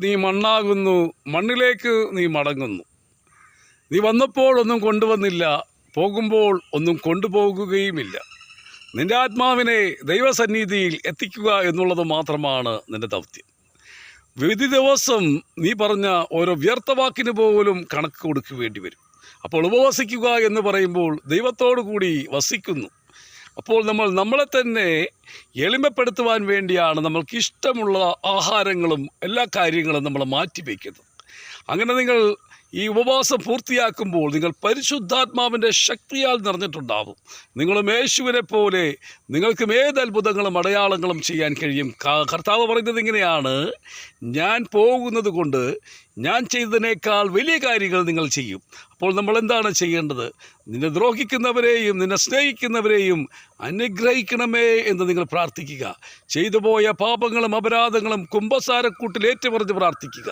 നീ മണ്ണാകുന്നു, മണ്ണിലേക്ക് നീ മടങ്ങുന്നു. നീ വന്നപ്പോൾ ഒന്നും കൊണ്ടുവന്നില്ല, പോകുമ്പോൾ ഒന്നും കൊണ്ടുപോകുകയുമില്ല. നിൻ്റെ ആത്മാവിനെ ദൈവസന്നിധിയിൽ എത്തിക്കുക എന്നുള്ളത് മാത്രമാണ് നിൻ്റെ ദൗത്യം. വിധി ദിവസം നീ പറഞ്ഞ ഓരോ വ്യർത്ഥവാക്കിന് പോലും കണക്ക് കൊടുക്കേണ്ടി വരും. അപ്പോൾ ഉപവസിക്കുക എന്ന് പറയുമ്പോൾ ദൈവത്തോടു കൂടി വസിക്കുന്നു. അപ്പോൾ നമ്മളെ തന്നെ എളിമപ്പെടുത്തുവാൻ വേണ്ടിയാണ് നമ്മൾക്കിഷ്ടമുള്ള ആഹാരങ്ങളും എല്ലാ കാര്യങ്ങളും നമ്മൾ മാറ്റിവെക്കുന്നത്. അങ്ങനെ നിങ്ങൾ ഈ ഉപവാസം പൂർത്തിയാക്കുമ്പോൾ നിങ്ങൾ പരിശുദ്ധാത്മാവിൻ്റെ ശക്തിയാൽ നിറഞ്ഞിട്ടുണ്ടാവും. നിങ്ങളും യേശുവിനെ പോലെ നിങ്ങൾക്കും ഏത് അത്ഭുതങ്ങളും അടയാളങ്ങളും ചെയ്യാൻ കഴിയും. കർത്താവ് പറയുന്നത് ഇങ്ങനെയാണ്: ഞാൻ പോകുന്നത് കൊണ്ട് ഞാൻ ചെയ്തതിനേക്കാൾ വലിയ കാര്യങ്ങൾ നിങ്ങൾ ചെയ്യും. അപ്പോൾ നമ്മൾ എന്താണ് ചെയ്യേണ്ടത്? നിന്നെ ദ്രോഹിക്കുന്നവരെയും നിന്നെ സ്നേഹിക്കുന്നവരെയും അനുഗ്രഹിക്കണമേ എന്ന് നിങ്ങൾ പ്രാർത്ഥിക്കുക. ചെയ്തുപോയ പാപങ്ങളും അപരാധങ്ങളും കുമ്പസാരക്കൂട്ടിൽ ഏറ്റുപറഞ്ഞ് പ്രാർത്ഥിക്കുക.